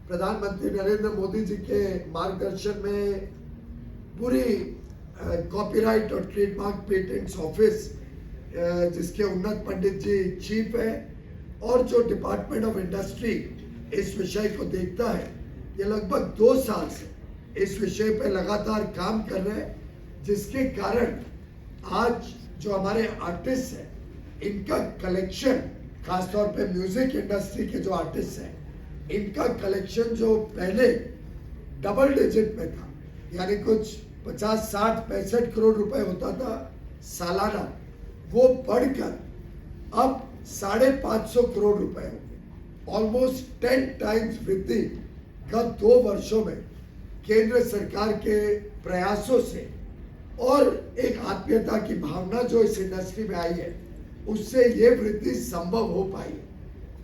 प्रधानमंत्री नरेंद्र मोदी जी के मार्गदर्शन में पूरी कॉपीराइट और ट्रेडमार्क पेटेंट्स ऑफिस जिसके उन्नत पंडित जी चीफ है और जो डिपार्टमेंट ऑफ इंडस्ट्री इस विषय को देखता है, ये लगभग 2 साल से इस विषय पे लगातार काम कर रहे हैं, जिसके कारण आज जो हमारे आर्टिस्ट हैं इनका कलेक्शन, खासतौर पे म्यूजिक इंडस्ट्री के जो आर्टिस्ट हैं इनका कलेक्शन जो पहले डबल डिजिट में था, यानी कुछ 50, 60, 65 करोड़ रुपए होता था सालाना, वो बढ़कर अब 550 करोड़ रुपए हो गए। ऑलमोस्ट 10 टाइम्स वृद्धि गत 2 वर्षों में केंद्र सरकार के प्रयासों से और एक आत्मीयता की भावना जो इस इंडस्ट्री में आई है, उससे ये वृद्धि संभव हो पाई।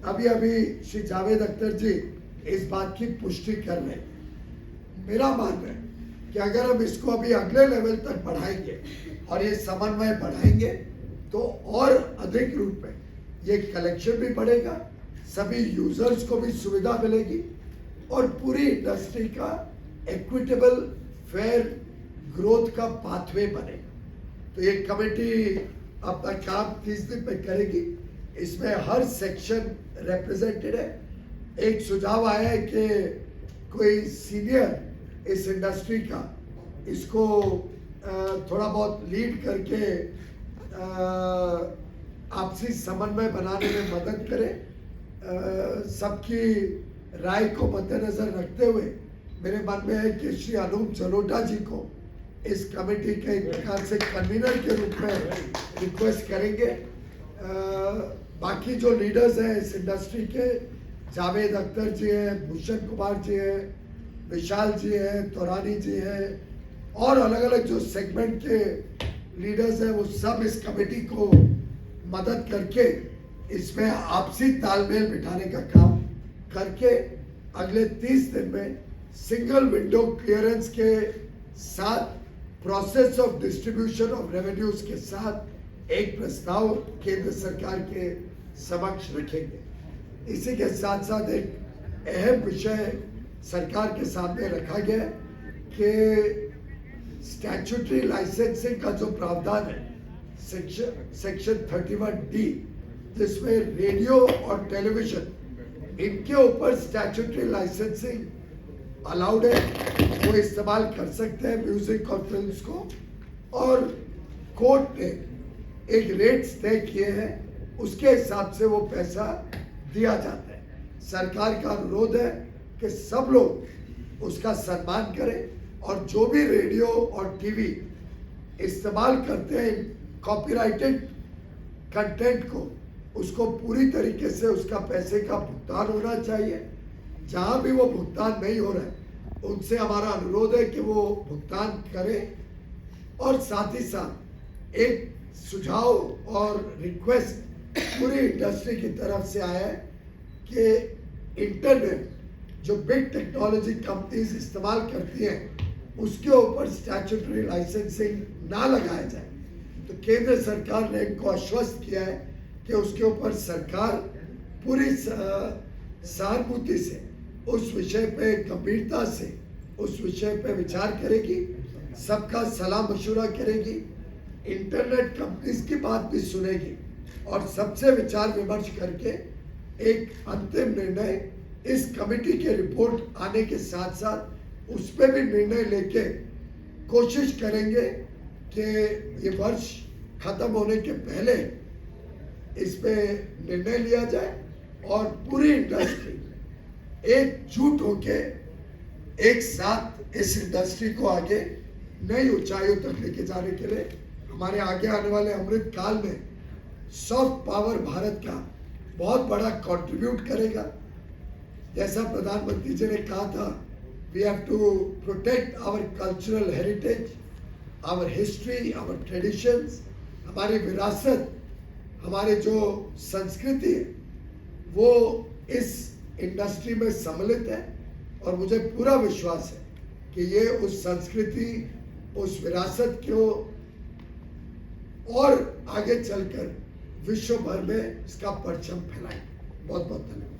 अभी अभी श्री जावेद अख्तर जी इस बात की पुष्टि कर रहे हैं। मेरा मानना है कि अगर हम इसको अभी अगले लेवल तक बढ़ाएंगे और ये समन्वय बढ़ाएंगे तो और अधिक रूप में ये कलेक्शन भी बढ़ेगा, सभी यूजर्स को भी सुविधा मिलेगी और पूरी इंडस्ट्री का इक्विटेबल फेयर ग्रोथ का पाथवे बनेगा। तो ये कमेटी अपना काम 30 दिन में करेगी। इसमें हर सेक्शन रिप्रेजेंटेड है। एक सुझाव आया है कि कोई सीनियर इस इंडस्ट्री का इसको थोड़ा बहुत लीड करके आपसी समन्वय बनाने में मदद करे। सबकी राय को मद्देनजर रखते हुए मेरे मन में है कि श्री अनूप जलोटा जी को इस कमेटी के एक प्रकार से कन्वीनर के रूप में रिक्वेस्ट करेंगे। बाकी जो लीडर्स हैं इस इंडस्ट्री के, जावेद अख्तर जी हैं, भूषण कुमार जी हैं, विशाल जी हैं, तोरानी जी हैं और अलग अलग जो सेगमेंट के लीडर्स हैं, वो सब इस कमेटी को मदद करके इसमें आपसी तालमेल बिठाने का काम करके अगले 30 दिन में सिंगल विंडो क्लियरेंस के साथ process of distribution of revenues के साथ एक प्रस्ताव केंद्र सरकार के समक्ष रखेंगे। इसी के साथ साथ एक अहम विषय सरकार के सामने रखा गया कि स्टैट्यूटरी लाइसेंसिंग का जो प्रावधान है सेक्शन 31D, जिसमें रेडियो और टेलीविजन इनके ऊपर स्टैट्यूटरी लाइसेंसिंग अलाउड है, वो इस्तेमाल कर सकते हैं म्यूजिक और फिल्म्स को, और कोर्ट ने एक रेट्स तय किए हैं, उसके हिसाब से वो पैसा दिया जाता है। सरकार का अनुरोध है कि सब लोग उसका सम्मान करें और जो भी रेडियो और टीवी इस्तेमाल करते हैं कॉपीराइटेड कंटेंट को, उसको पूरी तरीके से उसका पैसे का भुगतान होना चाहिए। जहां भी वो भुगतान नहीं हो रहा है उनसे हमारा अनुरोध है कि वो भुगतान करें। और साथ ही साथ एक सुझाव और रिक्वेस्ट पूरी इंडस्ट्री की तरफ से आया है कि इंटरनेट जो बिग टेक्नोलॉजी कंपनीज इस्तेमाल करती हैं उसके ऊपर स्टैट्यूटरी लाइसेंसिंग ना लगाया जाए। तो केंद्र सरकार ने इनको आश्वस्त किया है कि उसके ऊपर सरकार पूरी सहानुभूति से उस विषय पे, गंभीरता से उस विषय पे विचार करेगी, सबका सलाह मशवरा करेगी, इंटरनेट कंपनीज की बात भी सुनेगी और सबसे विचार विमर्श करके एक अंतिम निर्णय इस कमेटी के रिपोर्ट आने के साथ साथ उस पर भी निर्णय लेके कोशिश करेंगे कि ये वर्ष खत्म होने के पहले इस पे निर्णय लिया जाए और पूरी इंडस्ट्री एकजुट होके एक साथ इस इंडस्ट्री को आगे नई ऊंचाइयों तक लेके जाने के लिए हमारे आगे आने वाले अमृत काल में सॉफ्ट पावर भारत का बहुत बड़ा कंट्रीब्यूट करेगा। जैसा प्रधानमंत्री जी ने कहा था, we have to protect our cultural heritage, our history, our traditions, हमारी विरासत, हमारे जो संस्कृति है वो इस इंडस्ट्री में सम्मिलित है और मुझे पूरा विश्वास है कि ये उस संस्कृति, उस विरासत को और आगे चलकर विश्व भर में इसका परचम फैलाएं। बहुत बहुत धन्यवाद।